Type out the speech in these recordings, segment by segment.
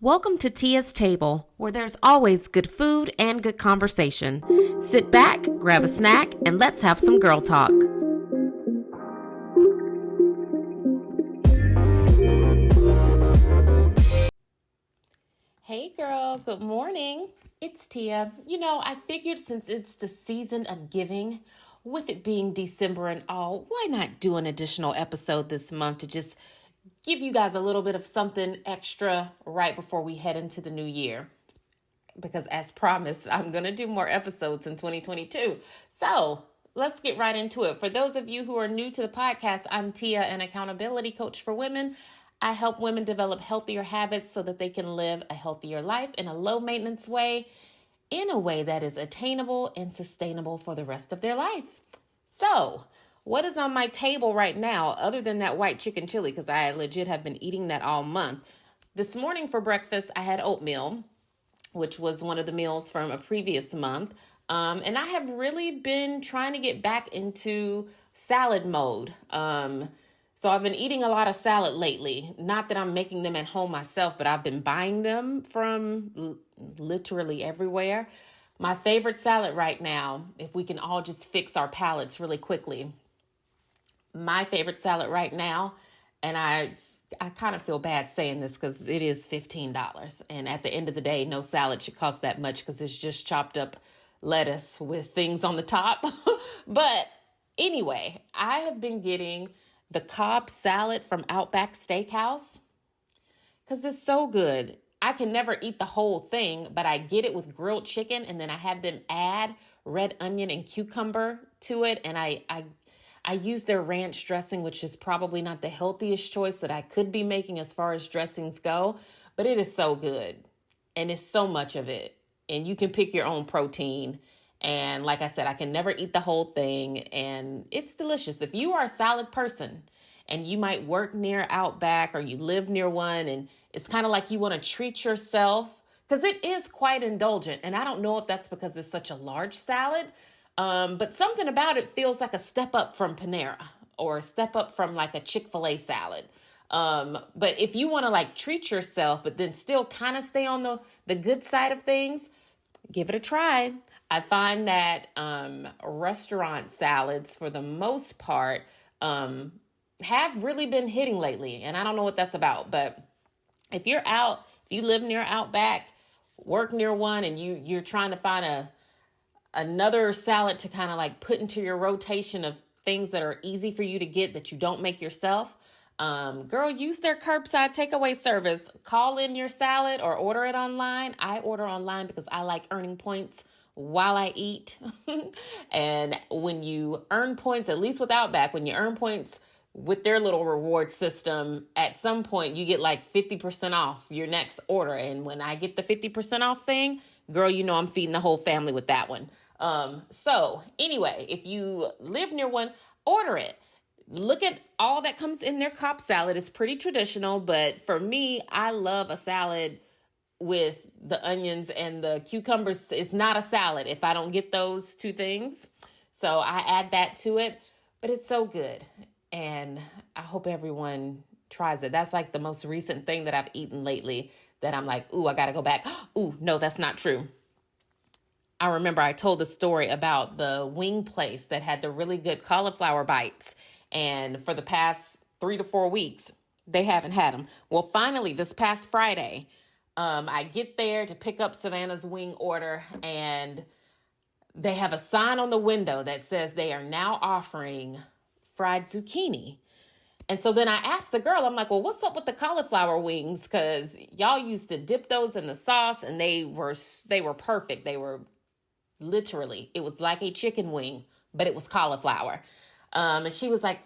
Welcome to Tia's Table, where there's always good food and good conversation. Sit back, grab a snack, and let's have some girl talk. Hey girl, good morning. It's Tia. I figured since it's the season of giving, with it being December and all, why not do an additional episode this month to just give you guys a little bit of something extra right before we head into the new year. Because as promised, I'm going to do more episodes in 2022. So let's get right into it. For those of you who are new to the podcast, I'm Tia, an accountability coach for women. I help women develop healthier habits so that they can live a healthier life in a low maintenance way, in a way that is attainable and sustainable for the rest of their life. So, what is on my table right now, other than that white chicken chili, because I legit have been eating that all month. This morning for breakfast, I had oatmeal, which was one of the meals from a previous month. And I have really been trying to get back into salad mode. So I've been eating a lot of salad lately. Not that I'm making them at home myself, but I've been buying them from literally everywhere. My favorite salad right now, if we can all just fix our palates really quickly. My favorite salad right now, and I kind of feel bad saying this because it is $15. And at the end of the day, no salad should cost that much because it's just chopped up lettuce with things on the top. But anyway, I have been getting the Cobb salad from Outback Steakhouse because it's so good. I can never eat the whole thing, but I get it with grilled chicken, and then I have them add red onion and cucumber to it, and I use their ranch dressing, which is probably not the healthiest choice that I could be making as far as dressings go, but it is so good, and it's so much of it, and you can pick your own protein. And like I said, I can never eat the whole thing, and it's delicious. If you are a salad person and you might work near Outback or you live near one, and it's kind of like you want to treat yourself, because it is quite indulgent. And I don't know if that's because it's such a large salad, but something about it feels like a step up from Panera or a step up from like a Chick-fil-A salad. But if you want to like treat yourself, but then still kind of stay on the good side of things, give it a try. I find that restaurant salads, for the most part, have really been hitting lately. And I don't know what that's about. But if you're out, if you live near Outback, work near one, and you're trying to find another salad to kind of like put into your rotation of things that are easy for you to get that you don't make yourself, girl, use their curbside takeaway service. Call in your salad or order it online. I order online because I like earning points while I eat. And when you earn points, at least with Outback, when you earn points with their little reward system, at some point you get like 50% off your next order. And when I get the 50% off thing, girl, you know I'm feeding the whole family with that one. So anyway, if you live near one, order it. Look at all that comes in their Cobb salad. It's pretty traditional, but for me, I love a salad with the onions and the cucumbers. It's not a salad if I don't get those two things. So I add that to it, but it's so good. And I hope everyone tries it. That's like the most recent thing that I've eaten lately that I'm like, ooh, I got to go back. Ooh, no, that's not true. I remember I told the story about the wing place that had the really good cauliflower bites. And for the past 3 to 4 weeks, they haven't had them. Well, finally, this past Friday, I get there to pick up Savannah's wing order, and they have a sign on the window that says they are now offering fried zucchini. And so then I asked the girl, I'm like, well, what's up with the cauliflower wings? Because y'all used to dip those in the sauce, and they were perfect. They were literally, it was like a chicken wing, but it was cauliflower. And she was like,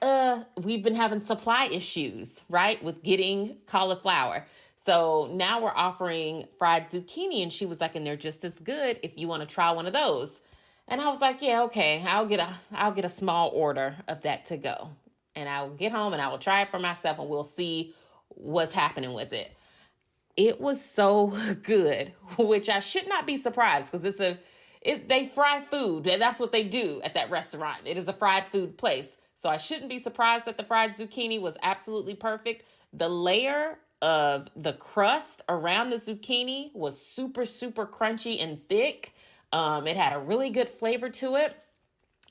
we've been having supply issues, right, with getting cauliflower. So now we're offering fried zucchini. And she was like, and they're just as good if you want to try one of those. And I was like, yeah, okay, I'll get a small order of that to go. And I'll get home and I will try it for myself, and we'll see what's happening with it. It was so good, which I should not be surprised because they fry food. And that's what they do at that restaurant. It is a fried food place. So I shouldn't be surprised that the fried zucchini was absolutely perfect. The layer of the crust around the zucchini was super, super crunchy and thick. It had a really good flavor to it.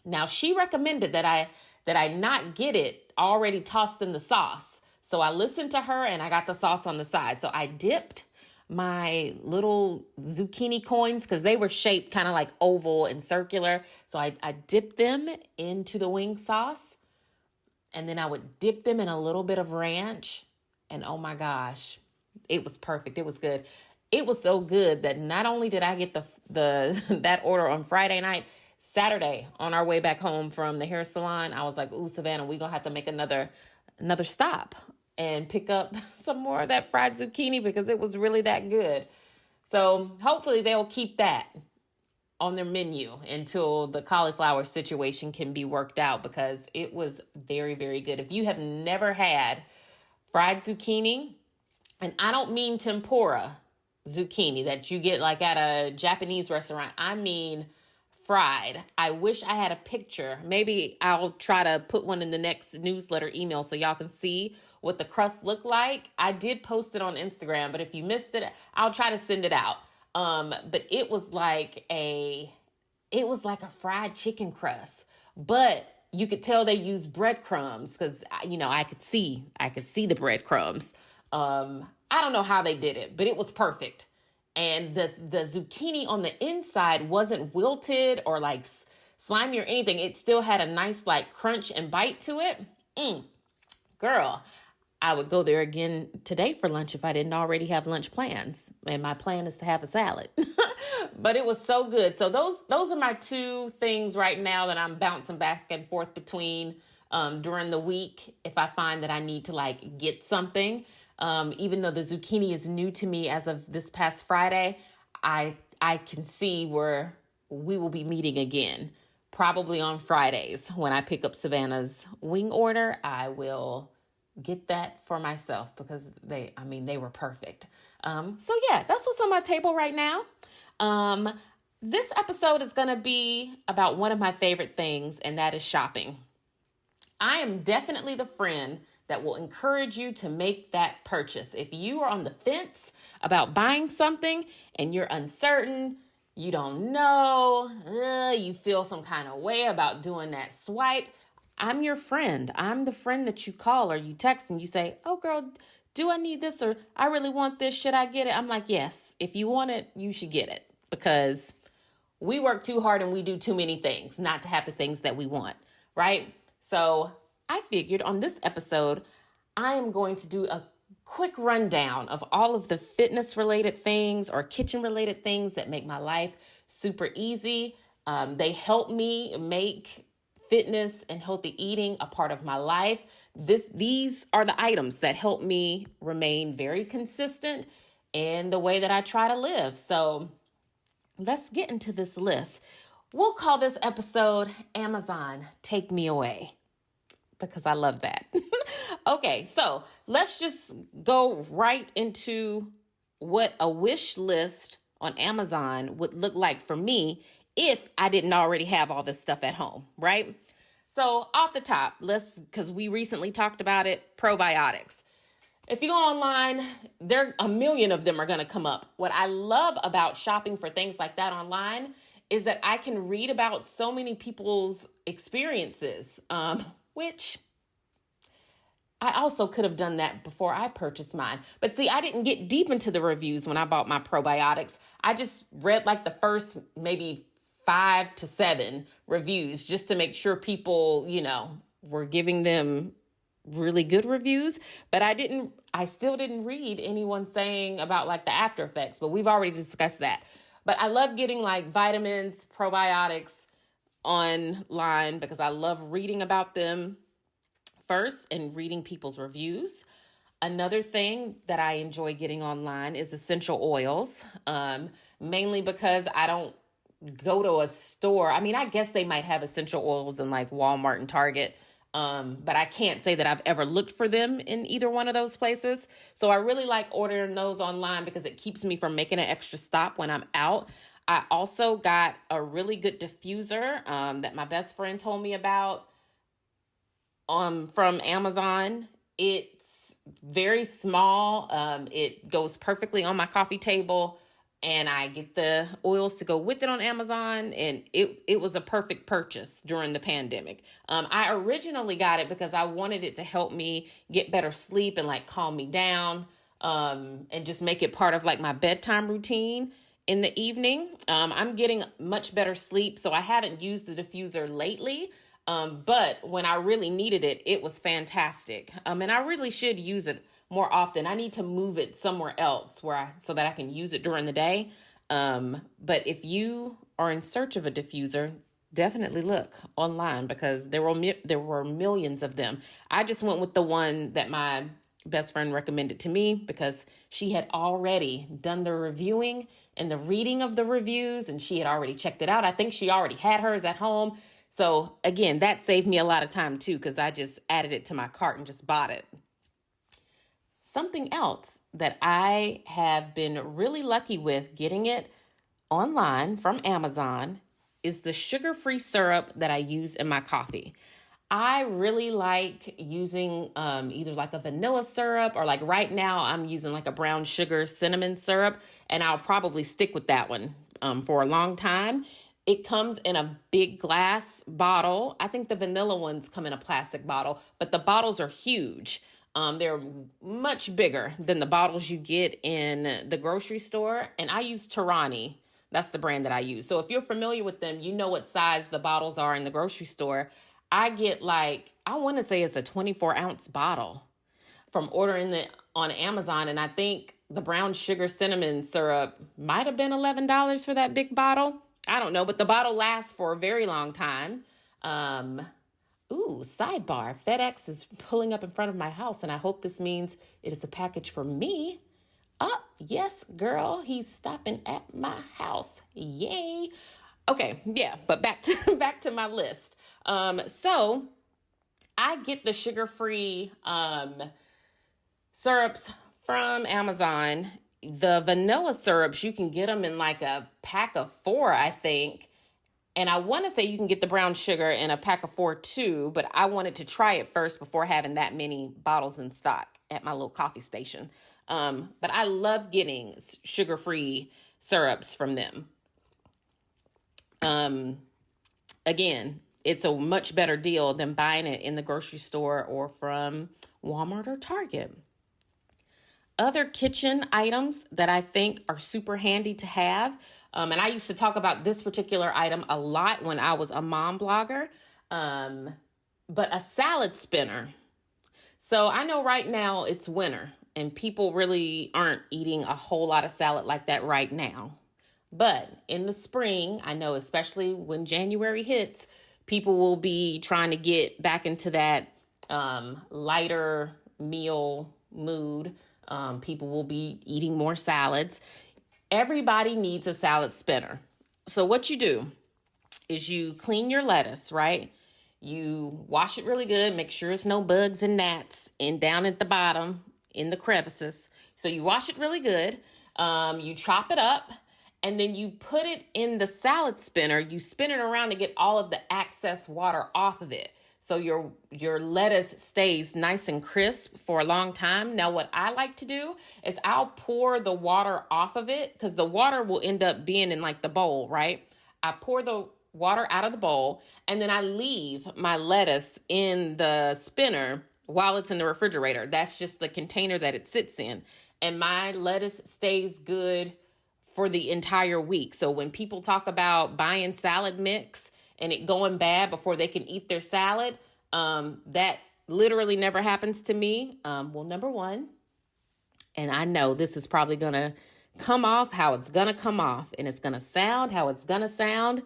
Now, she recommended that I not get it already tossed in the sauce. So I listened to her and I got the sauce on the side. So I dipped my little zucchini coins because they were shaped kind of like oval and circular. So I dipped them into the wing sauce, and then I would dip them in a little bit of ranch. And oh my gosh, it was perfect. It was good. It was so good that not only did I get the that order on Friday night, Saturday on our way back home from the hair salon, I was like, ooh, Savannah, we're going to have to make another stop and pick up some more of that fried zucchini because it was really that good. So hopefully they'll keep that on their menu until the cauliflower situation can be worked out, because it was very, very good. If you have never had fried zucchini, and I don't mean tempura zucchini that you get like at a Japanese restaurant, I mean fried. I wish I had a picture. Maybe I'll try to put one in the next newsletter email so y'all can see what the crust looked like. I did post it on Instagram, but if you missed it, I'll try to send it out. But it was like a fried chicken crust, but you could tell they used breadcrumbs because, I could see the breadcrumbs. I don't know how they did it, but it was perfect. And the zucchini on the inside wasn't wilted or like slimy or anything. It still had a nice like crunch and bite to it. Girl, I would go there again today for lunch if I didn't already have lunch plans. And my plan is to have a salad. But it was so good. So those are my two things right now that I'm bouncing back and forth between during the week if I find that I need to like get something. Even though the zucchini is new to me as of this past Friday, I can see where we will be meeting again. Probably on Fridays when I pick up Savannah's wing order, I will get that for myself because they were perfect. So yeah, that's what's on my table right now. This episode is going to be about one of my favorite things, and that is shopping. I am definitely the friend that will encourage you to make that purchase. If you are on the fence about buying something and you're uncertain, you don't know, you feel some kind of way about doing that swipe, I'm your friend. I'm the friend that you call or you text and you say, oh girl, do I need this? Or I really want this. Should I get it? I'm like, yes, if you want it, you should get it, because we work too hard and we do too many things not to have the things that we want, right? So I figured on this episode, I am going to do a quick rundown of all of the fitness related things or kitchen related things that make my life super easy. They help me make fitness and healthy eating a part of my life. These are the items that help me remain very consistent in the way that I try to live. So let's get into this list. We'll call this episode Amazon Take Me Away, because I love that. Okay, so let's just go right into what a wish list on Amazon would look like for me if I didn't already have all this stuff at home, right? So off the top, because we recently talked about it, probiotics. If you go online, a million of them are going to come up. What I love about shopping for things like that online is that I can read about so many people's experiences, which I also could have done that before I purchased mine. But see, I didn't get deep into the reviews when I bought my probiotics. I just read like the first maybe 5 to 7 reviews just to make sure people, were giving them really good reviews. But I still didn't read anyone saying about like the after effects, but we've already discussed that. But I love getting like vitamins, probiotics online because I love reading about them first and reading people's reviews. Another thing that I enjoy getting online is essential oils, mainly because I don't go to a store. I mean, I guess they might have essential oils in like Walmart and Target, but I can't say that I've ever looked for them in either one of those places. So I really like ordering those online because it keeps me from making an extra stop when I'm out. I also got a really good diffuser that my best friend told me about from Amazon. It's very small. It goes perfectly on my coffee table, and I get the oils to go with it on Amazon, and it was a perfect purchase during the pandemic. I originally got it because I wanted it to help me get better sleep and like calm me down, and just make it part of like my bedtime routine in the evening. I'm getting much better sleep, so I haven't used the diffuser lately. But when I really needed it, it was fantastic. And I really should use it more often. I need to move it somewhere else so that I can use it during the day. But if you are in search of a diffuser, definitely look online because there were millions of them. I just went with the one that my best friend recommended to me because she had already done the reviewing and the reading of the reviews, and she had already checked it out. I think she already had hers at home. So again, that saved me a lot of time too, because I just added it to my cart and just bought it. Something else that I have been really lucky with getting it online from Amazon is the sugar-free syrup that I use in my coffee. I really like using either like a vanilla syrup or like right now I'm using like a brown sugar cinnamon syrup, and I'll probably stick with that one for a long time. It comes in a big glass bottle. I think the vanilla ones come in a plastic bottle, but the bottles are huge. They're much bigger than the bottles you get in the grocery store. And I use Torani. That's the brand that I use. So if you're familiar with them, you know what size the bottles are in the grocery store. I get like, I want to say it's a 24-ounce bottle from ordering it on Amazon. And I think the brown sugar cinnamon syrup might have been $11 for that big bottle. I don't know, but the bottle lasts for a very long time. Sidebar. FedEx is pulling up in front of my house, and I hope this means it is a package for me. Oh, yes, girl. He's stopping at my house. Yay. Okay, yeah, but back to my list. So I get the sugar-free syrups from Amazon. The vanilla syrups, you can get them in like a pack of 4, I think. And I want to say you can get the brown sugar in a pack of 4 too, but I wanted to try it first before having that many bottles in stock at my little coffee station. But I love getting sugar-free syrups from them. Again, it's a much better deal than buying it in the grocery store or from Walmart or Target. Other kitchen items that I think are super handy to have, and I used to talk about this particular item a lot when I was a mom blogger, but a salad spinner. So I know right now it's winter and people really aren't eating a whole lot of salad like that right now. But in the spring, I know especially when January hits, people will be trying to get back into that lighter meal mood. People will be eating more salads. Everybody needs a salad spinner. So what you do is you clean your lettuce, right? You wash it really good, make sure there's no bugs and gnats down at the bottom in the crevices. So you wash it really good. You chop it up, and then you put it in the salad spinner. You spin it around to get all of the excess water off of it. So your lettuce stays nice and crisp for a long time. Now, what I like to do is I'll pour the water off of it because the water will end up being in like the bowl, right? I pour the water out of the bowl, and then I leave my lettuce in the spinner while it's in the refrigerator. That's just the container that it sits in. And my lettuce stays good for the entire week. So when people talk about buying salad mix and it going bad before they can eat their salad, that literally never happens to me. Well, number one, and I know this is probably going to come off how it's going to come off, and it's going to sound how it's going to sound.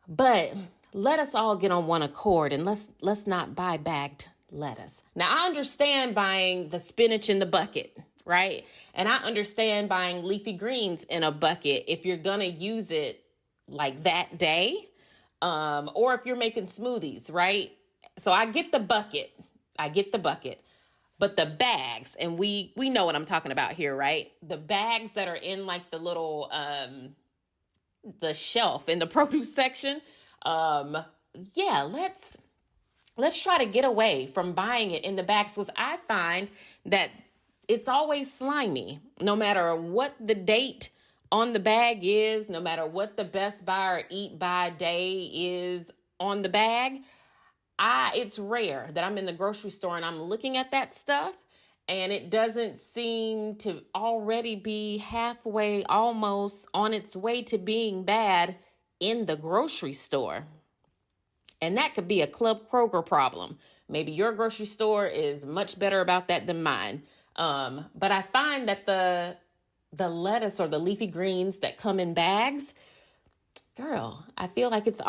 But let us all get on one accord and let's not buy bagged lettuce. Now, I understand buying the spinach in the bucket, right? And I understand buying leafy greens in a bucket if you're going to use it like that day, or if you're making smoothies, right? So I get the bucket. But the bags, and we know what I'm talking about here, right? The bags that are in like the little, the shelf in the produce section. Let's let's try to get away from buying it in the bags, because I find that it's always slimy. No matter what the date on the bag is, no matter what the Best Buy or Eat By day is on the bag, it's rare that I'm in the grocery store and I'm looking at that stuff and it doesn't seem to already be halfway, almost on its way to being bad in the grocery store. And that could be a Club Kroger problem. Maybe your grocery store is much better about that than mine. But I find that the lettuce or the leafy greens that come in bags, girl, I feel like it's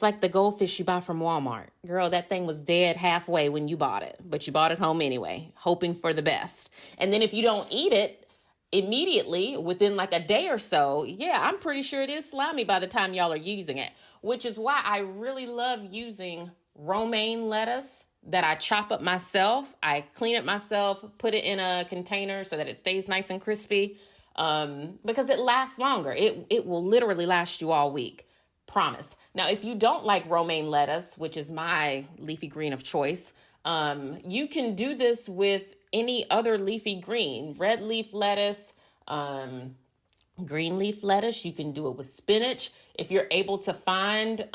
like the goldfish you buy from Walmart. Girl, that thing was dead halfway when you bought it, but you bought it home anyway, hoping for the best. And then if you don't eat it immediately within like a day or so, yeah, I'm pretty sure it is slimy by the time y'all are using it, which is why I really love using romaine lettuce that I chop up myself. I clean it myself, put it in a container so that it stays nice and crispy, because it lasts longer. It will literally last you all week. Promise. Now, if you don't like romaine lettuce, which is my leafy green of choice, you can do this with any other leafy green, red leaf lettuce, green leaf lettuce. You can do it with spinach. If you're able to find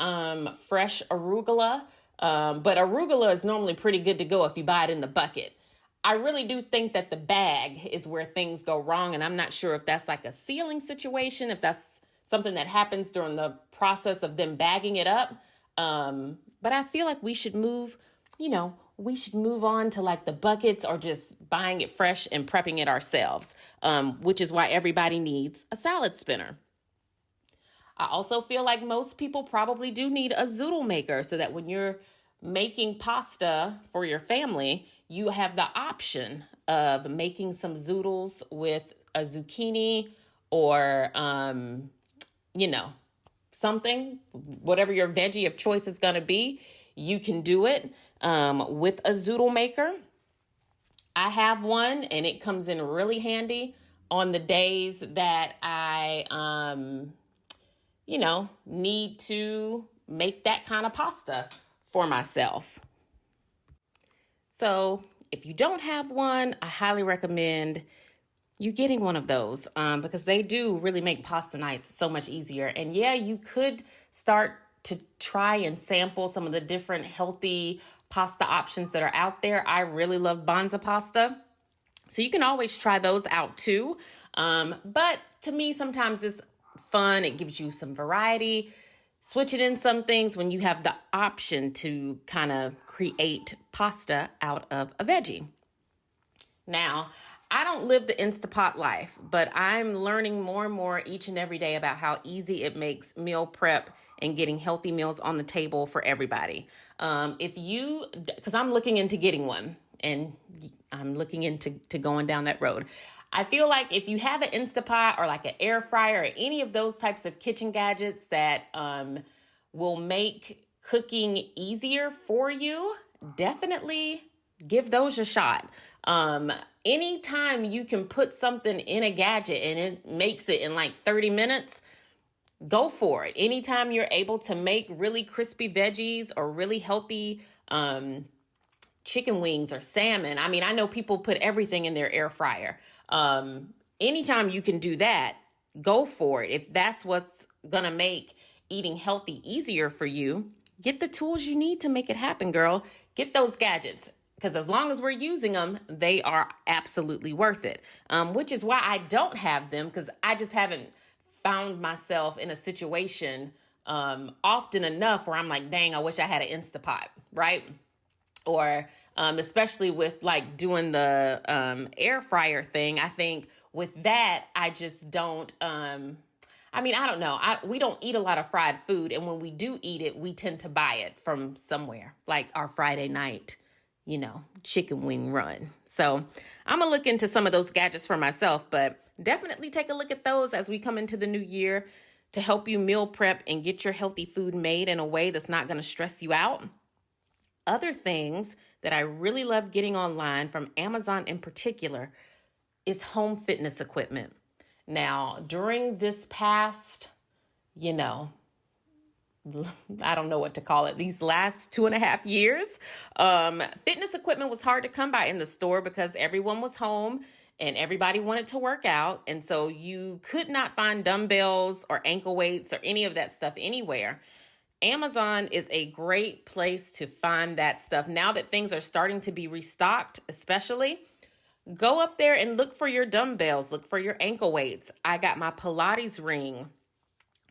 fresh arugula, but arugula is normally pretty good to go if you buy it in the bucket. I really do think that the bag is where things go wrong, and I'm not sure if that's like a sealing situation, if that's something that happens during the process of them bagging it up. But I feel like we should move on to like the buckets or just buying it fresh and prepping it ourselves, which is why everybody needs a salad spinner. I also feel like most people probably do need a zoodle maker so that when you're making pasta for your family, you have the option of making some zoodles with a zucchini or, something, whatever your veggie of choice is going to be, you can do it with a zoodle maker. I have one and it comes in really handy on the days that I, need to make that kind of pasta for myself. So if you don't have one, I highly recommend you getting one of those because they do really make pasta nights so much easier. And yeah, you could start to try and sample some of the different healthy pasta options that are out there. I really love Banza pasta, so you can always try those out too. But to me, sometimes it's fun. It gives you some variety. Switch it in some things when you have the option to kind of create pasta out of a veggie. Now, I don't live the Instapot life, but I'm learning more and more each and every day about how easy it makes meal prep and getting healthy meals on the table for everybody. Because I'm looking into getting one and I'm looking into going down that road. I feel like if you have an Instapot or like an air fryer or any of those types of kitchen gadgets that will make cooking easier for you, definitely give those a shot. Anytime you can put something in a gadget and it makes it in like 30 minutes, go for it. Anytime you're able to make really crispy veggies or really healthy chicken wings or salmon. I mean, I know people put everything in their air fryer. Anytime you can do that, go for it. If that's what's going to make eating healthy easier for you, get the tools you need to make it happen, girl. Get those gadgets. Because as long as we're using them, they are absolutely worth it. Which is why I don't have them, because I just haven't found myself in a situation often enough where I'm like, dang, I wish I had an Instapot, right? Or especially with like doing the air fryer thing, I think with that, I just don't, I don't know. We don't eat a lot of fried food. And when we do eat it, we tend to buy it from somewhere, like our Friday night, chicken wing run. So I'm going to look into some of those gadgets for myself, but definitely take a look at those as we come into the new year to help you meal prep and get your healthy food made in a way that's not going to stress you out. Other things that I really love getting online from Amazon in particular is home fitness equipment. Now, during this past, I don't know what to call it, these last 2.5 years. Fitness equipment was hard to come by in the store because everyone was home and everybody wanted to work out. And so you could not find dumbbells or ankle weights or any of that stuff anywhere. Amazon is a great place to find that stuff. Now that things are starting to be restocked, especially, go up there and look for your dumbbells, look for your ankle weights. I got my Pilates ring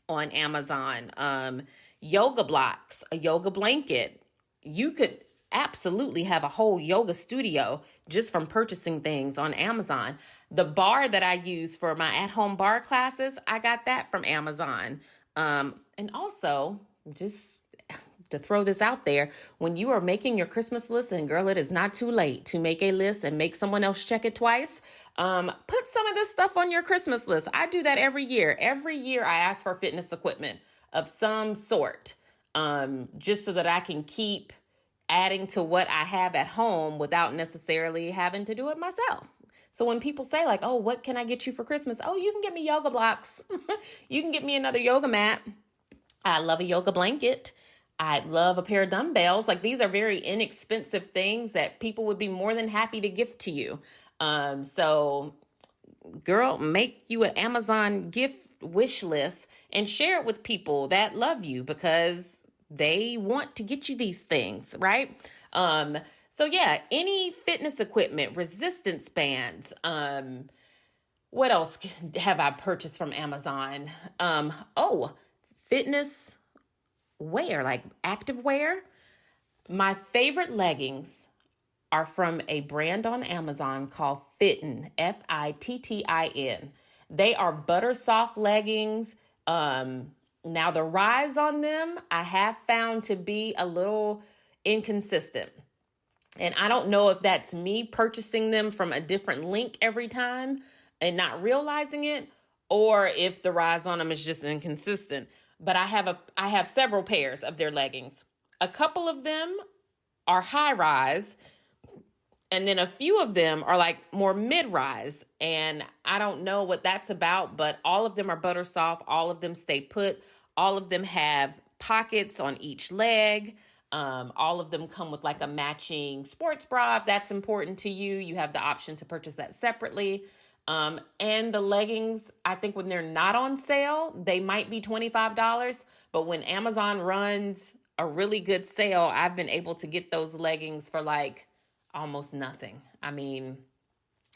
on Amazon, yoga blocks, a yoga blanket. You could absolutely have a whole yoga studio just from purchasing things on Amazon. The bar that I use for my at-home bar classes, I got that from Amazon. And also, just to throw this out there, when you are making your Christmas list, and girl, it is not too late to make a list and make someone else check it twice. Put some of this stuff on your Christmas list. I do that every year. Every year I ask for fitness equipment of some sort, just so that I can keep adding to what I have at home without necessarily having to do it myself. So when people say like, oh, what can I get you for Christmas? Oh, you can get me yoga blocks. You can get me another yoga mat. I love a yoga blanket. I love a pair of dumbbells. Like, these are very inexpensive things that people would be more than happy to gift to you. So girl, make you an Amazon gift wish list and share it with people that love you because they want to get you these things, right? So yeah, any fitness equipment, resistance bands. What else have I purchased from Amazon? Fitness wear, like active wear. My favorite leggings are from a brand on Amazon called Fittin, Fittin. They are butter soft leggings. Now the rise on them, I have found to be a little inconsistent. And I don't know if that's me purchasing them from a different link every time and not realizing it, or if the rise on them is just inconsistent. But I have several pairs of their leggings. A couple of them are high rise, and then a few of them are like more mid-rise. And I don't know what that's about, but all of them are butter soft. All of them stay put. All of them have pockets on each leg. All of them come with like a matching sports bra. If that's important to you, you have the option to purchase that separately. And the leggings, I think when they're not on sale, they might be $25. But when Amazon runs a really good sale, I've been able to get those leggings for like almost nothing. I mean,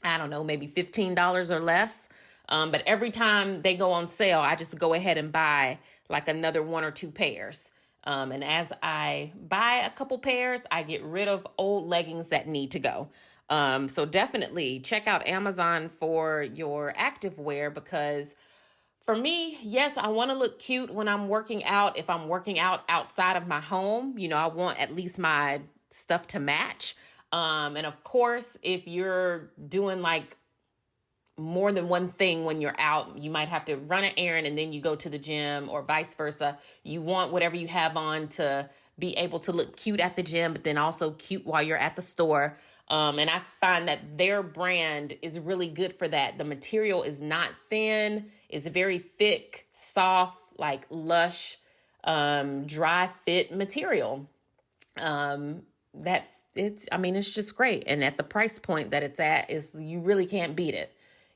I don't know, maybe $15 or less. But every time they go on sale, I just go ahead and buy like another one or two pairs. And as I buy a couple pairs, I get rid of old leggings that need to go. So definitely check out Amazon for your active wear, because for me, yes, I want to look cute when I'm working out. If I'm working out outside of my home, I want at least my stuff to match. And of course, if you're doing like more than one thing when you're out, you might have to run an errand and then you go to the gym, or vice versa. You want whatever you have on to be able to look cute at the gym, but then also cute while you're at the store. And I find that their brand is really good for that. The material is not thin. It's very thick, soft, like lush, dry fit material. It's just great. And at the price point that it's at, you really can't beat it.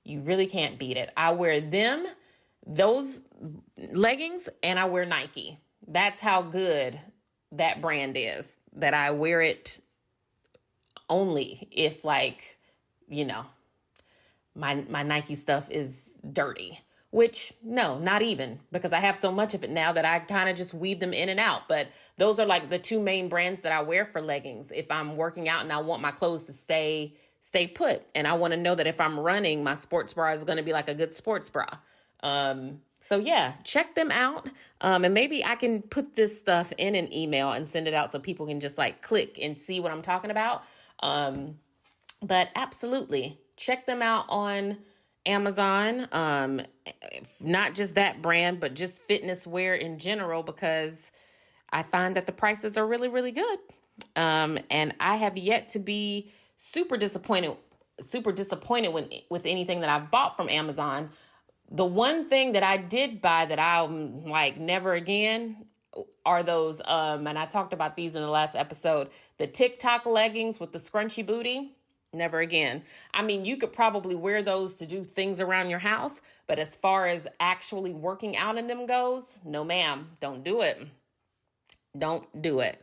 You really can't beat it. I wear those leggings, and I wear Nike. That's how good that brand is, that I wear it only if my Nike stuff is dirty, which no, not even, because I have so much of it now that I kind of just weave them in and out. But those are like the two main brands that I wear for leggings. If I'm working out and I want my clothes to stay put, and I want to know that if I'm running, my sports bra is going to be like a good sports bra. So yeah, check them out. And maybe I can put this stuff in an email and send it out so people can just like click and see what I'm talking about. But absolutely check them out on Amazon. Not just that brand, but just fitness wear in general, because I find that the prices are really, really good. And I have yet to be super disappointed with anything that I've bought from Amazon. The one thing that I did buy that I'm like never again are those, and I talked about these in the last episode, the TikTok leggings with the scrunchy booty. Never again. I mean, you could probably wear those to do things around your house, but as far as actually working out in them goes, no ma'am, don't do it. Don't do it.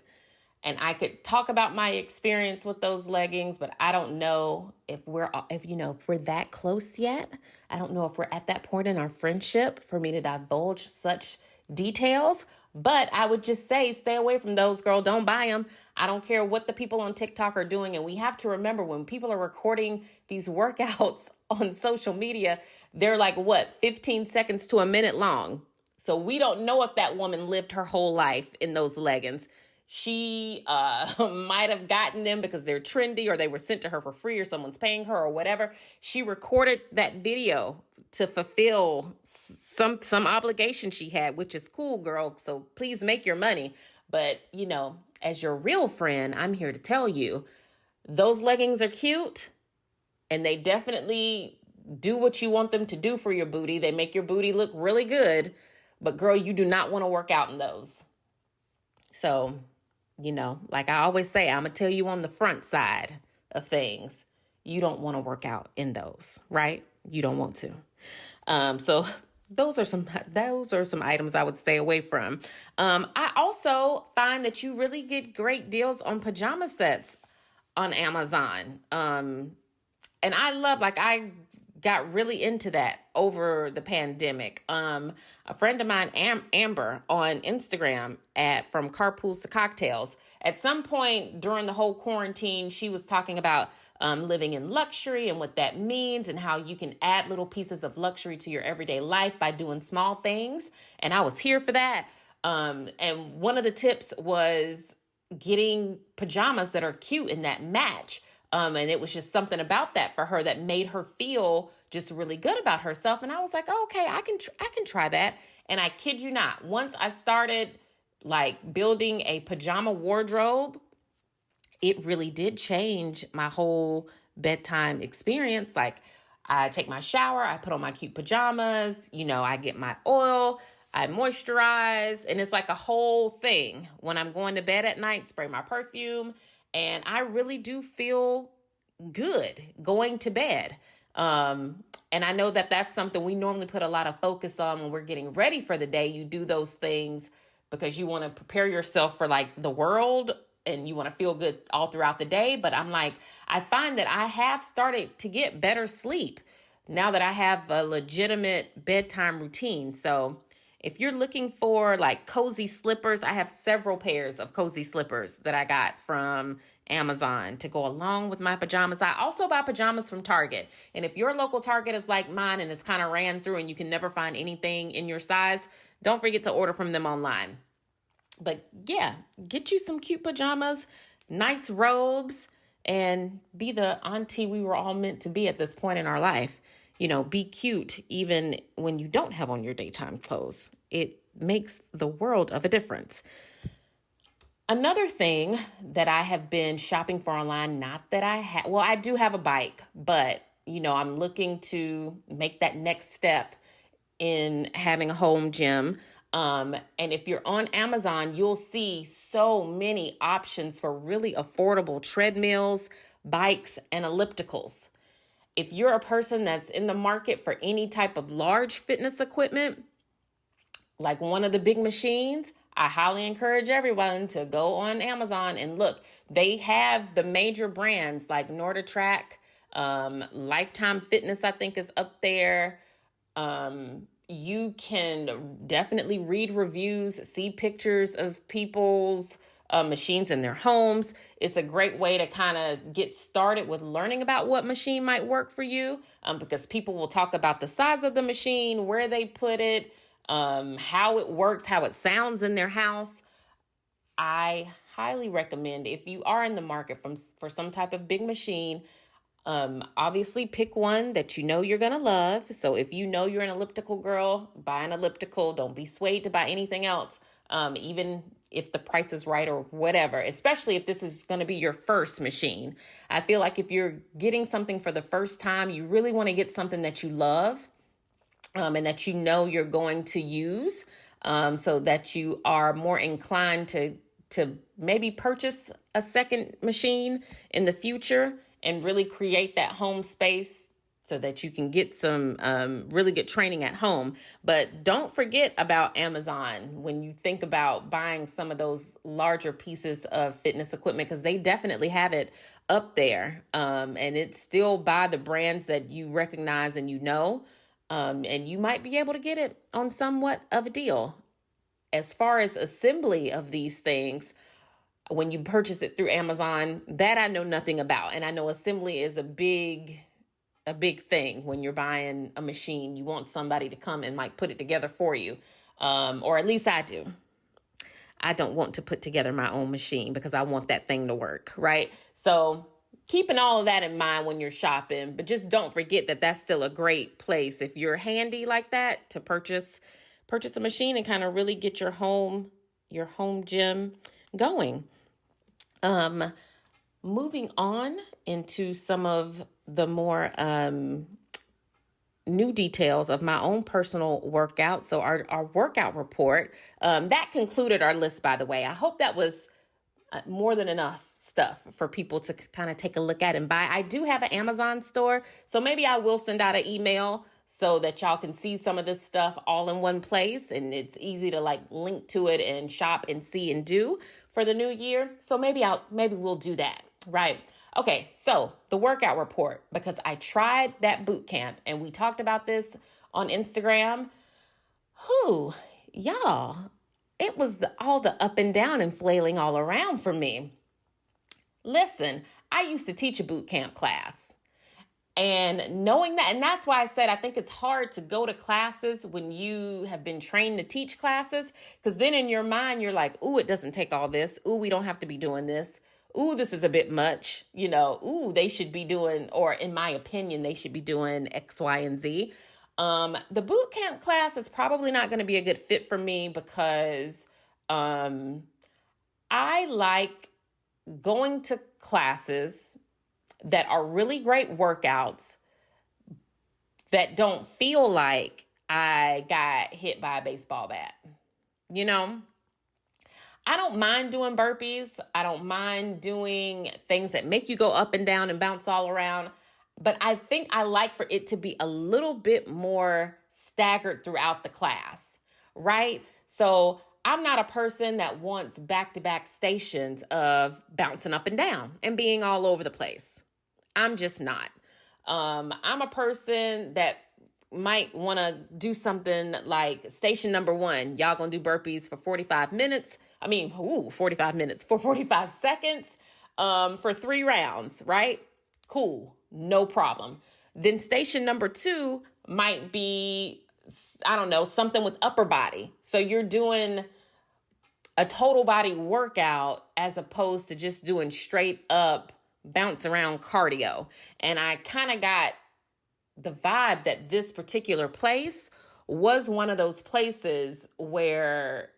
And I could talk about my experience with those leggings, but I don't know if we're that close yet. I don't know if we're at that point in our friendship for me to divulge such details. But I would just say, stay away from those, girl. Don't buy them. I don't care what the people on TikTok are doing. And we have to remember, when people are recording these workouts on social media, they're like, 15 seconds to a minute long. So we don't know if that woman lived her whole life in those leggings. She might have gotten them because they're trendy, or they were sent to her for free, or someone's paying her, or whatever. She recorded that video to fulfill some obligation she had, which is cool, girl. So please make your money. But, as your real friend, I'm here to tell you, those leggings are cute, and they definitely do what you want them to do for your booty. They make your booty look really good. But girl, you do not want to work out in those. So, like I always say, I'm going to tell you on the front side of things, you don't want to work out in those, right? You don't want to. So those are some items I would stay away from. I also find that you really get great deals on pajama sets on Amazon. And I got really into that over the pandemic. A friend of mine, Amber, on Instagram from Carpools to Cocktails, at some point during the whole quarantine, she was talking about living in luxury and what that means, and how you can add little pieces of luxury to your everyday life by doing small things. And I was here for that. And one of the tips was getting pajamas that are cute and that match. And it was just something about that for her that made her feel just really good about herself. And I was like, oh, okay, I can try that. And I kid you not, once I started like building a pajama wardrobe, it really did change my whole bedtime experience. Like, I take my shower, I put on my cute pajamas, I get my oil, I moisturize, and it's like a whole thing. When I'm going to bed at night, spray my perfume, and I really do feel good going to bed. And I know that that's something we normally put a lot of focus on when we're getting ready for the day. You do those things because you want to prepare yourself for like the world, and you want to feel good all throughout the day. But I'm like, I find that I have started to get better sleep now that I have a legitimate bedtime routine. So if you're looking for like cozy slippers, I have several pairs of cozy slippers that I got from Amazon to go along with my pajamas. I also buy pajamas from Target. And if your local Target is like mine and it's kind of ran through and you can never find anything in your size, don't forget to order from them online. But yeah, get you some cute pajamas, nice robes, and be the auntie we were all meant to be at this point in our life. Be cute even when you don't have on your daytime clothes. It makes the world of a difference. Another thing that I have been shopping for online, not that I do have a bike, but, I'm looking to make that next step in having a home gym. And if you're on Amazon, you'll see so many options for really affordable treadmills, bikes, and ellipticals. If you're a person that's in the market for any type of large fitness equipment, like one of the big machines, I highly encourage everyone to go on Amazon and look. They have the major brands like NordicTrack, Lifetime Fitness, I think is up there. You can definitely read reviews, see pictures of people's machines in their homes. It's a great way to kind of get started with learning about what machine might work for you, because people will talk about the size of the machine, where they put it, how it works, how it sounds in their house. I highly recommend, if you are in the market for some type of big machine, obviously pick one that you're going to love. So if you're an elliptical girl, buy an elliptical. Don't be swayed to buy anything else. Even if the price is right or whatever, especially if this is going to be your first machine. I feel like if you're getting something for the first time, you really want to get something that you love, and that you're going to use. so that you are more inclined to maybe purchase a second machine in the future and really create that home space so that you can get some really good training at home. But don't forget about Amazon when you think about buying some of those larger pieces of fitness equipment, because they definitely have it up there. And it's still by the brands that you recognize and you know. And you might be able to get it on somewhat of a deal. As far as assembly of these things, when you purchase it through Amazon, that I know nothing about. And I know assembly is a big thing. When you're buying a machine, you want somebody to come and like put it together for you. Or at least I do. I don't want to put together my own machine because I want that thing to work, right? So keeping all of that in mind when you're shopping, but just don't forget that that's still a great place if you're handy like that to purchase a machine and kind of really get your home gym going. Moving on into some of the more new details of my own personal workout. So our workout report, that concluded our list, by the way. I hope that was more than enough stuff for people to kind of take a look at and buy. I do have an Amazon store, so maybe I will send out an email so that y'all can see some of this stuff all in one place, and it's easy to like link to it and shop and see and do for the new year. So maybe we'll do that, right? Okay, so the workout report, because I tried that boot camp and we talked about this on Instagram. Y'all, it was all the up and down and flailing all around for me. Listen, I used to teach a boot camp class. And knowing that, and that's why I said I think it's hard to go to classes when you have been trained to teach classes, because then in your mind, you're like, ooh, it doesn't take all this. Ooh, we don't have to be doing this. Ooh, this is a bit much. Ooh, they should be doing, or in my opinion, they should be doing X, Y, and Z. The boot camp class is probably not going to be a good fit for me because I like going to classes that are really great workouts that don't feel like I got hit by a baseball bat. I don't mind doing burpees. I don't mind doing things that make you go up and down and bounce all around. But I think I like for it to be a little bit more staggered throughout the class, right? So I'm not a person that wants back-to-back stations of bouncing up and down and being all over the place. I'm just not. I'm a person that might want to do something like station number 1. Y'all gonna do burpees for 45 minutes. 45 minutes for 45 seconds for 3 rounds, right? Cool, no problem. Then station number 2 might be, I don't know, something with upper body. So you're doing a total body workout as opposed to just doing straight up bounce around cardio. And I kind of got the vibe that this particular place was one of those places where,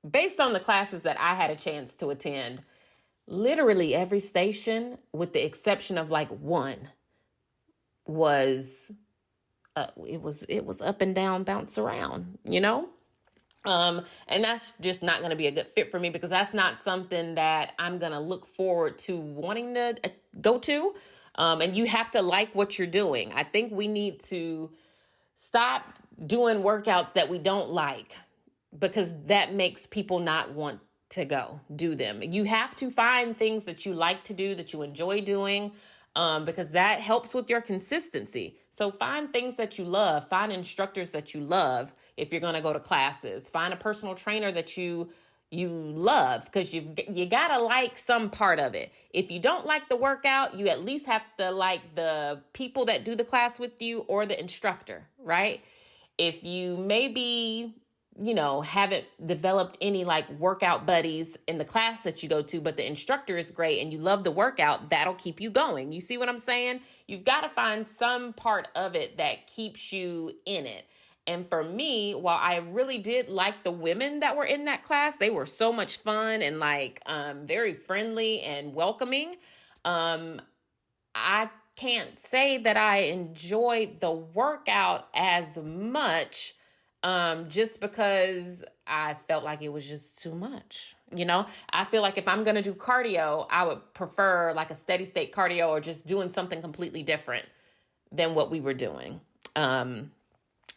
based on the classes that I had a chance to attend, literally every station, with the exception of like one, was it was up and down, bounce around, and that's just not going to be a good fit for me because that's not something that I'm going to look forward to wanting to go to. And you have to like what you're doing. I think we need to stop doing workouts that we don't like because that makes people not want to go do them. You have to find things that you like to do, that you enjoy doing, because that helps with your consistency. So find things that you love, find instructors that you love if you're going to go to classes, find a personal trainer that you love, because you got to like some part of it. If you don't like the workout, you at least have to like the people that do the class with you or the instructor, right? If you maybe, haven't developed any like workout buddies in the class that you go to, but the instructor is great and you love the workout, that'll keep you going. You see what I'm saying? You've got to find some part of it that keeps you in it. And for me, while I really did like the women that were in that class, they were so much fun and like very friendly and welcoming. I can't say that I enjoyed the workout as much just because I felt like it was just too much. I feel like if I'm going to do cardio, I would prefer like a steady state cardio or just doing something completely different than what we were doing.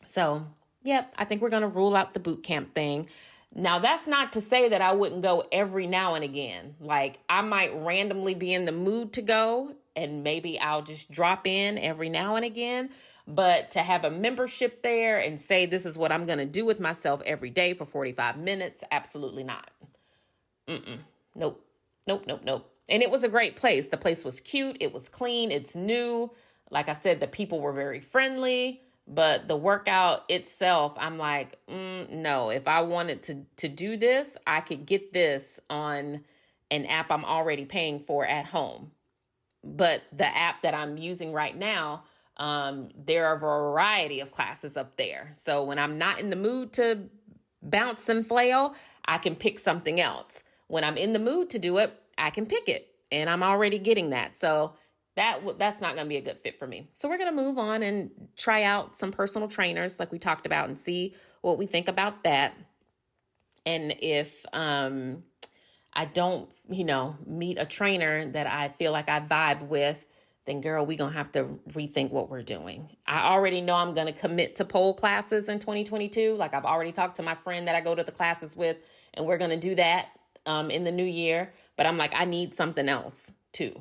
So, yep, I think we're going to rule out the boot camp thing. Now, that's not to say that I wouldn't go every now and again. Like, I might randomly be in the mood to go, and maybe I'll just drop in every now and again. But to have a membership there and say, this is what I'm going to do with myself every day for 45 minutes, absolutely not. Nope. And it was a great place. The place was cute. It was clean. It's new. Like I said, the people were very friendly. But the workout itself, I'm like, no. If I wanted to do this, I could get this on an app I'm already paying for at home. But the app that I'm using right now, there are a variety of classes up there. So when I'm not in the mood to bounce and flail, I can pick something else. When I'm in the mood to do it, I can pick it. And I'm already getting that. So that's not going to be a good fit for me. So we're going to move on and try out some personal trainers like we talked about and see what we think about that. And if I don't, meet a trainer that I feel like I vibe with, then girl, we're going to have to rethink what we're doing. I already know I'm going to commit to pole classes in 2022. Like I've already talked to my friend that I go to the classes with, and we're going to do that in the new year. But I'm like, I need something else too.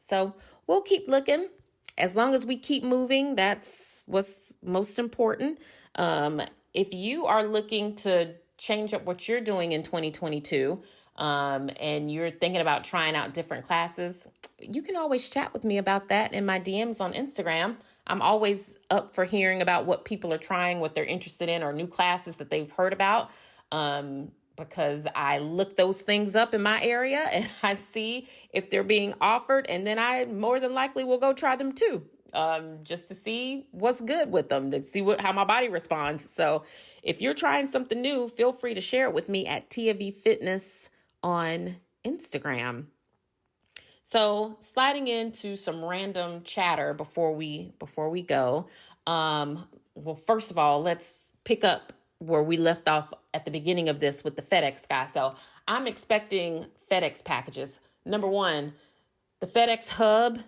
So we'll keep looking. As long as we keep moving, that's what's most important. If you are looking to change up what you're doing in 2022, and you're thinking about trying out different classes, you can always chat with me about that in my DMs on Instagram. I'm always up for hearing about what people are trying, what they're interested in, or new classes that they've heard about. Because I look those things up in my area and I see if they're being offered, and then I more than likely will go try them too, just to see what's good with them, to see how my body responds. So if you're trying something new, feel free to share it with me at Tia V Fitness on Instagram. So sliding into some random chatter before we go. Well, first of all, let's pick up where we left off at the beginning of this with the FedEx guy. So I'm expecting FedEx packages. Number one, the FedEx hub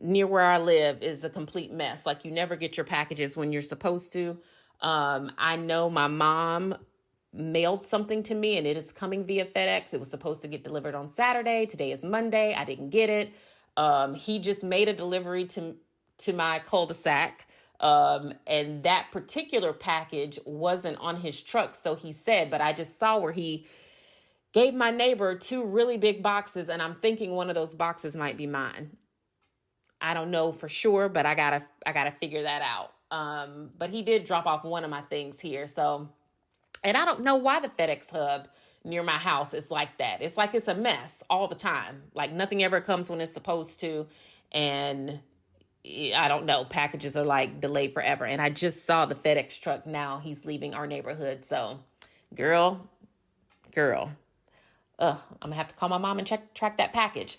near where I live is a complete mess. Like you never get your packages when you're supposed to. I know my mom mailed something to me and it is coming via FedEx. It was supposed to get delivered on Saturday. Today is Monday. I didn't get it. He just made a delivery to my cul-de-sac. And that particular package wasn't on his truck, so he said, but I just saw where he gave my neighbor 2 really big boxes, and I'm thinking one of those boxes might be mine. I don't know for sure, but I gotta figure that out. But he did drop off one of my things here, so, and I don't know why the FedEx hub near my house is like that. It's like it's a mess all the time. Like nothing ever comes when it's supposed to, and I don't know, packages are like delayed forever. And I just saw the FedEx truck now. He's leaving our neighborhood. So girl, I'm gonna have to call my mom and track that package.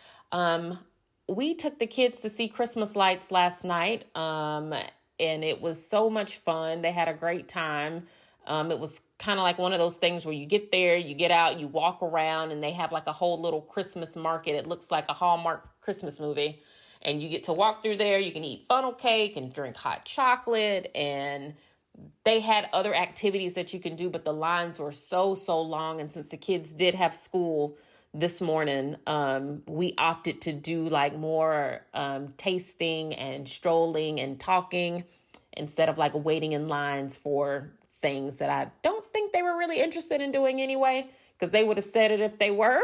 We took the kids to see Christmas lights last night. And it was so much fun. They had a great time. It was kind of like one of those things where you get there, you get out, you walk around, and they have like a whole little Christmas market. It looks like a Hallmark Christmas movie. And you get to walk through there. You can eat funnel cake and drink hot chocolate. And they had other activities that you can do, but the lines were so long. And since the kids did have school this morning, we opted to do like more tasting and strolling and talking instead of like waiting in lines for things that I don't think they were really interested in doing anyway, because they would have said it if they were.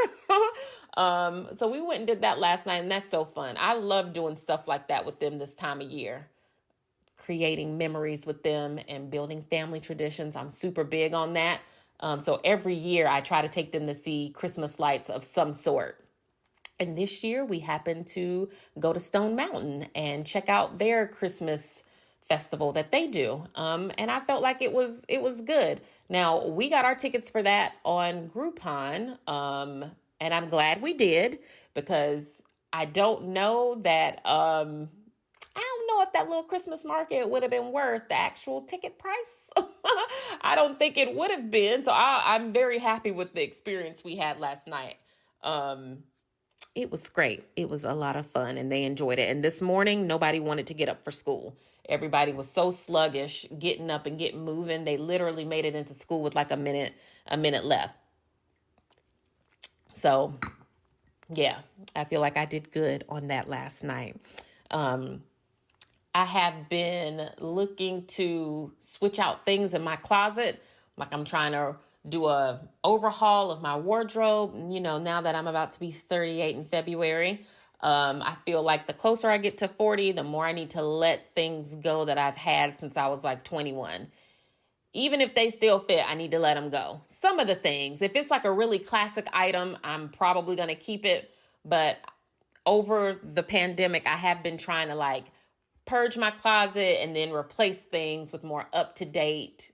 So we went and did that last night, and that's so fun. I love doing stuff like that with them this time of year, creating memories with them and building family traditions. I'm super big on that. So every year I try to take them to see Christmas lights of some sort. And this year we happened to go to Stone Mountain and check out their Christmas festival that they do. And I felt like it was good. Now, we got our tickets for that on Groupon. And I'm glad we did, because I don't know know if that little Christmas market would have been worth the actual ticket price. I don't think it would have been. So I'm very happy with the experience we had last night. It was great. It was a lot of fun and they enjoyed it. And this morning, nobody wanted to get up for school. Everybody was so sluggish getting up and getting moving. They literally made it into school with like a minute left. So yeah, I feel like I did good on that last night. I have been looking to switch out things in my closet. Like I'm trying to do a overhaul of my wardrobe. You know, now that I'm about to be 38 in February, I feel like the closer I get to 40, the more I need to let things go that I've had since I was like 21. Even if they still fit, I need to let them go. Some of the things, if it's like a really classic item, I'm probably going to keep it. But over the pandemic, I have been trying to like purge my closet and then replace things with more up-to-date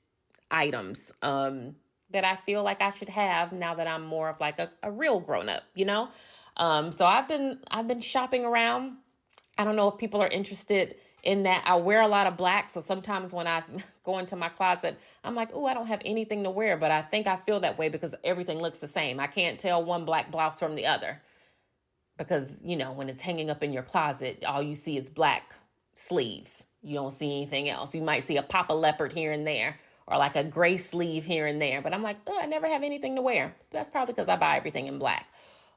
items that I feel like I should have now that I'm more of like a real grown-up, you know? So I've been shopping around. I don't know if people are interested in that. I wear a lot of black, so sometimes when I go into my closet, I'm like, oh, I don't have anything to wear, but I think I feel that way because everything looks the same. I can't tell one black blouse from the other because, you know, when it's hanging up in your closet, all you see is black sleeves. You don't see anything else. You might see a pop of leopard here and there or like a gray sleeve here and there, but I'm like, oh, I never have anything to wear. That's probably because I buy everything in black.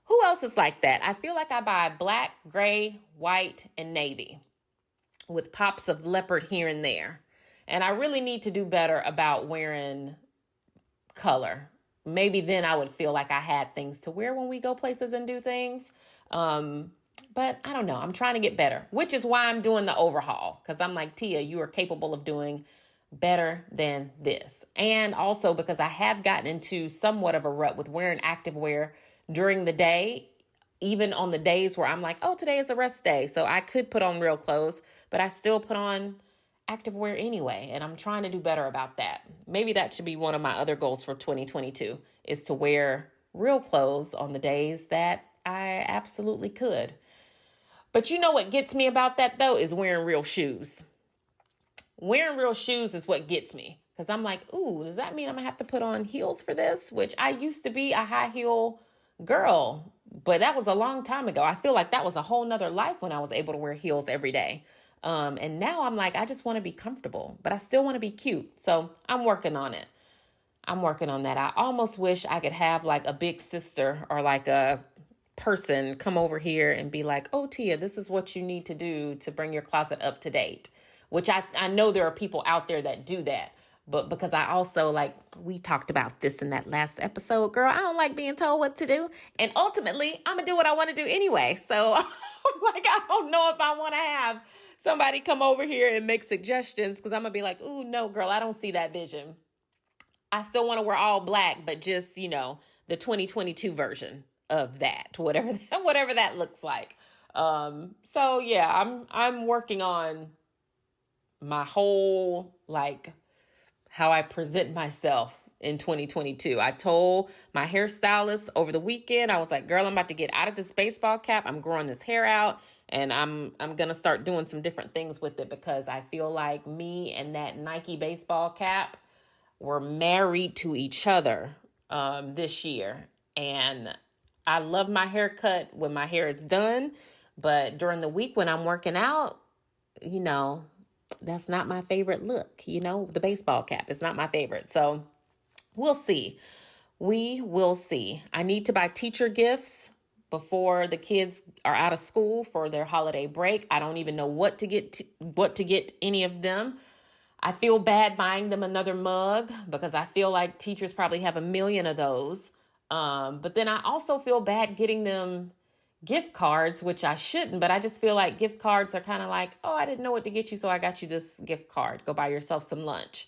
Who else is like that? I feel like I buy black, gray, white, and navy with pops of leopard here and there. And I really need to do better about wearing color. Maybe then I would feel like I had things to wear when we go places and do things. But I don't know. I'm trying to get better, which is why I'm doing the overhaul. Because I'm like, Tia, you are capable of doing better than this. And also because I have gotten into somewhat of a rut with wearing activewear during the day, even on the days where I'm like, oh, today is a rest day. So I could put on real clothes, but I still put on activewear anyway. And I'm trying to do better about that. Maybe that should be one of my other goals for 2022 is to wear real clothes on the days that I absolutely could. But you know what gets me about that though is wearing real shoes. Wearing real shoes is what gets me because I'm like, ooh, does that mean I'm gonna have to put on heels for this? Which I used to be a high heel girl, but that was a long time ago. I feel like that was a whole nother life when I was able to wear heels every day. And now I'm like, I just want to be comfortable, but I still want to be cute. So I'm working on it. I'm working on that. I almost wish I could have like a big sister or like a person come over here and be like, oh, Tia, this is what you need to do to bring your closet up to date, which I know there are people out there that do that. But because I also like, we talked about this in that last episode, girl, I don't like being told what to do. And ultimately, I'm going to do what I want to do anyway. So like, I don't know if I want to have somebody come over here and make suggestions because I'm going to be like, ooh, no, girl, I don't see that vision. I still want to wear all black, but just, you know, the 2022 version of that, whatever that looks like. So yeah, I'm working on my whole, like, how I present myself in 2022. I told my hairstylist over the weekend, I was like, girl, I'm about to get out of this baseball cap. I'm growing this hair out and I'm going to start doing some different things with it because I feel like me and that Nike baseball cap were married to each other this year. And I love my haircut when my hair is done, but during the week when I'm working out, you know, that's not my favorite look. You know, the baseball cap is not my favorite. So we'll see. We will see. I need to buy teacher gifts before the kids are out of school for their holiday break. I don't even know what to get any of them. I feel bad buying them another mug because I feel like teachers probably have a million of those. But then I also feel bad getting them gift cards, which I shouldn't, but I just feel like gift cards are kind of like, oh, I didn't know what to get you, so I got you this gift card. Go buy yourself some lunch.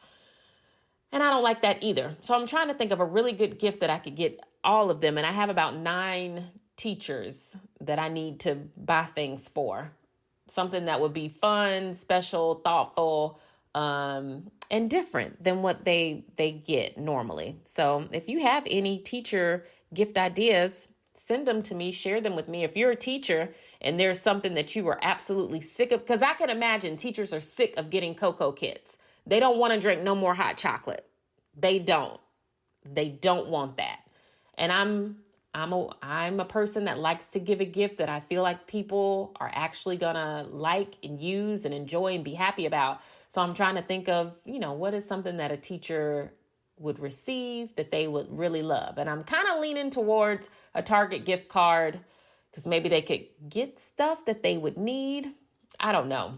And I don't like that either. So I'm trying to think of a really good gift that I could get all of them. And I have about 9 teachers that I need to buy things for. Something that would be fun, special, thoughtful, and different than what they get normally. So if you have any teacher gift ideas, send them to me, share them with me. If you're a teacher and there's something that you are absolutely sick of, because I can imagine teachers are sick of getting cocoa kits. They don't want to drink no more hot chocolate. They don't. They don't want that. And I'm a person that likes to give a gift that I feel like people are actually gonna like and use and enjoy and be happy about. So I'm trying to think of, what is something that a teacher would receive that they would really love. And I'm kind of leaning towards a Target gift card because maybe they could get stuff that they would need. I don't know.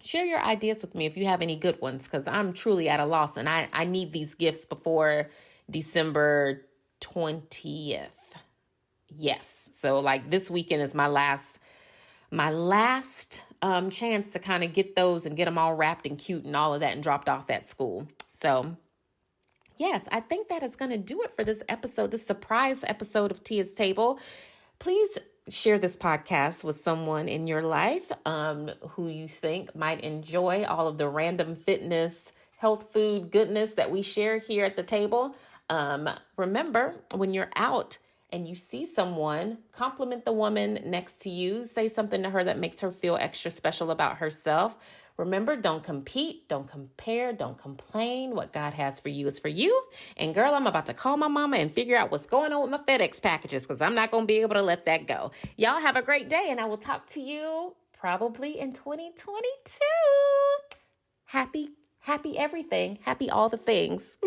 Share your ideas with me if you have any good ones, because I'm truly at a loss and I need these gifts before December 20th. Yes. So like this weekend is my last chance to kind of get those and get them all wrapped and cute and all of that and dropped off at school. So yes, I think that is going to do it for this episode, this surprise episode of Tia's Table. Please share this podcast with someone in your life who you think might enjoy all of the random fitness, health food goodness that we share here at the table. Remember, when you're out and you see someone, compliment the woman next to you, say something to her that makes her feel extra special about herself. Remember, don't compete, don't compare, don't complain. What God has for you is for you. And girl, I'm about to call my mama and figure out what's going on with my FedEx packages because I'm not going to be able to let that go. Y'all have a great day, and I will talk to you probably in 2022. Happy everything. Happy all the things.